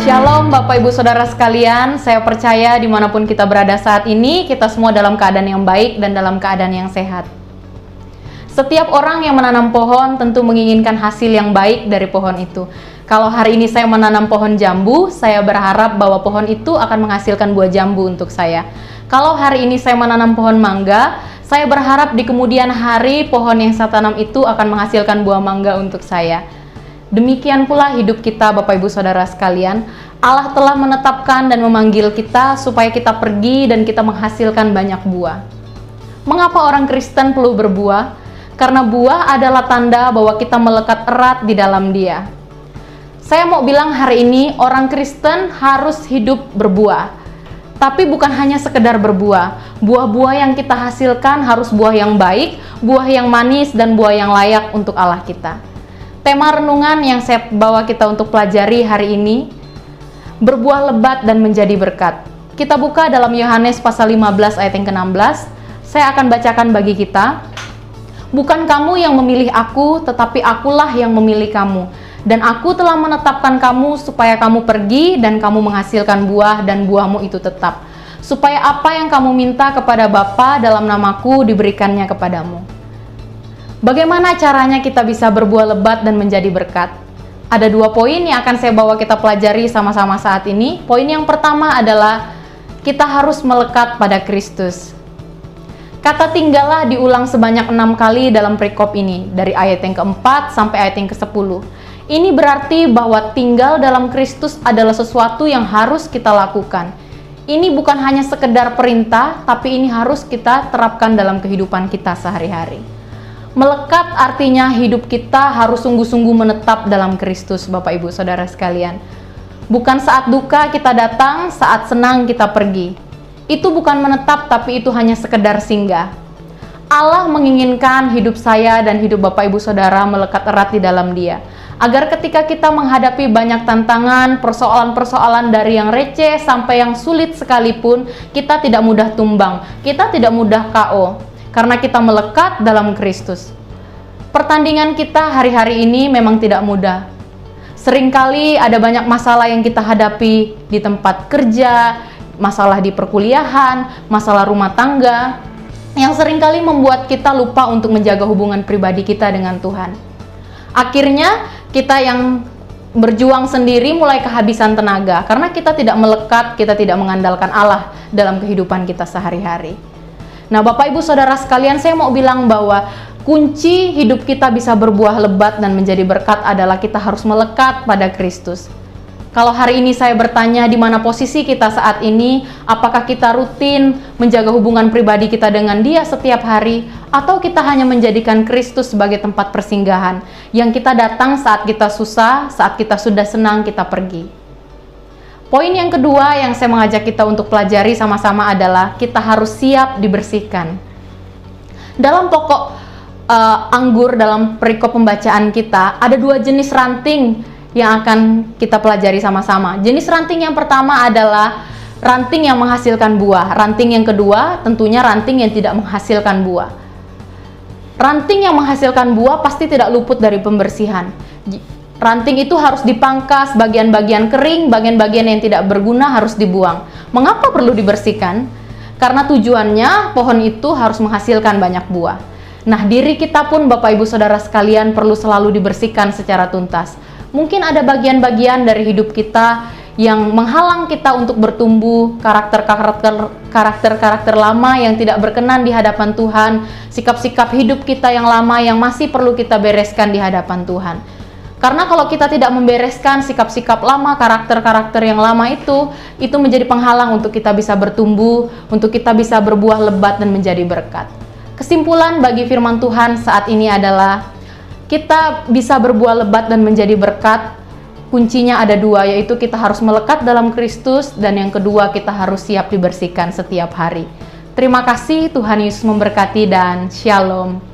Shalom Bapak Ibu Saudara sekalian, saya percaya dimanapun kita berada saat ini, kita semua dalam keadaan yang baik dan dalam keadaan yang sehat. Setiap orang yang menanam pohon tentu menginginkan hasil yang baik dari pohon itu. Kalau hari ini saya menanam pohon jambu, saya berharap bahwa pohon itu akan menghasilkan buah jambu untuk saya. Kalau hari ini saya menanam pohon mangga, saya berharap di kemudian hari pohon yang saya tanam itu akan menghasilkan buah mangga untuk saya. Demikian pula hidup kita Bapak Ibu Saudara sekalian. Allah telah menetapkan dan memanggil kita supaya kita pergi dan kita menghasilkan banyak buah. Mengapa orang Kristen perlu berbuah? Karena buah adalah tanda bahwa kita melekat erat di dalam Dia. Saya mau bilang hari ini orang Kristen harus hidup berbuah. Tapi bukan hanya sekedar berbuah. Buah-buah yang kita hasilkan harus buah yang baik, buah yang manis, dan buah yang layak untuk Allah kita. Tema renungan yang saya bawa kita untuk pelajari hari ini, berbuah lebat dan menjadi berkat. Kita buka dalam Yohanes pasal 15 ayat yang ke-16. Saya akan bacakan bagi kita. Bukan kamu yang memilih aku, tetapi akulah yang memilih kamu. Dan aku telah menetapkan kamu supaya kamu pergi dan kamu menghasilkan buah dan buahmu itu tetap. Supaya apa yang kamu minta kepada Bapa dalam namaku diberikannya kepadamu. Bagaimana caranya kita bisa berbuah lebat dan menjadi berkat? Ada dua poin yang akan saya bawa kita pelajari sama-sama saat ini. Poin yang pertama adalah kita harus melekat pada Kristus. Kata tinggallah diulang sebanyak 6 kali dalam perikop ini, dari ayat yang keempat sampai ayat yang ke-10. Ini berarti bahwa tinggal dalam Kristus adalah sesuatu yang harus kita lakukan. Ini bukan hanya sekedar perintah, tapi ini harus kita terapkan dalam kehidupan kita sehari-hari. Melekat artinya hidup kita harus sungguh-sungguh menetap dalam Kristus, Bapak Ibu Saudara sekalian. Bukan saat duka kita datang, saat senang kita pergi. Itu bukan menetap, tapi itu hanya sekedar singgah. Allah menginginkan hidup saya dan hidup Bapak Ibu Saudara melekat erat di dalam Dia. Agar ketika kita menghadapi banyak tantangan, persoalan-persoalan dari yang receh sampai yang sulit sekalipun, kita tidak mudah tumbang, kita tidak mudah KO. Karena kita melekat dalam Kristus. Pertandingan kita hari-hari ini memang tidak mudah. Seringkali ada banyak masalah yang kita hadapi di tempat kerja, masalah di perkuliahan, masalah rumah tangga, yang seringkali membuat kita lupa untuk menjaga hubungan pribadi kita dengan Tuhan. Akhirnya kita yang berjuang sendiri mulai kehabisan tenaga, karena kita tidak melekat, kita tidak mengandalkan Allah dalam kehidupan kita sehari-hari. Nah, Bapak Ibu Saudara sekalian, saya mau bilang bahwa kunci hidup kita bisa berbuah lebat dan menjadi berkat adalah kita harus melekat pada Kristus. Kalau hari ini saya bertanya di mana posisi kita saat ini, apakah kita rutin menjaga hubungan pribadi kita dengan Dia setiap hari, atau kita hanya menjadikan Kristus sebagai tempat persinggahan yang kita datang saat kita susah, saat kita sudah senang kita pergi. Poin yang kedua yang saya mengajak kita untuk pelajari sama-sama adalah kita harus siap dibersihkan. Dalam pokok anggur dalam perikop pembacaan kita, ada dua jenis ranting yang akan kita pelajari sama-sama. Jenis ranting yang pertama adalah ranting yang menghasilkan buah. Ranting yang kedua tentunya ranting yang tidak menghasilkan buah. Ranting yang menghasilkan buah pasti tidak luput dari pembersihan. Ranting itu harus dipangkas, bagian-bagian kering, bagian-bagian yang tidak berguna harus dibuang. Mengapa perlu dibersihkan? Karena tujuannya pohon itu harus menghasilkan banyak buah. Nah, diri kita pun Bapak Ibu Saudara sekalian perlu selalu dibersihkan secara tuntas. Mungkin ada bagian-bagian dari hidup kita yang menghalang kita untuk bertumbuh, karakter-karakter lama yang tidak berkenan di hadapan Tuhan, sikap-sikap hidup kita yang lama yang masih perlu kita bereskan di hadapan Tuhan. Karena kalau kita tidak membereskan sikap-sikap lama, karakter-karakter yang lama itu menjadi penghalang untuk kita bisa bertumbuh, untuk kita bisa berbuah lebat dan menjadi berkat. Kesimpulan bagi firman Tuhan saat ini adalah kita bisa berbuah lebat dan menjadi berkat. Kuncinya ada dua, yaitu kita harus melekat dalam Kristus, dan yang kedua kita harus siap dibersihkan setiap hari. Terima kasih, Tuhan Yesus memberkati dan shalom.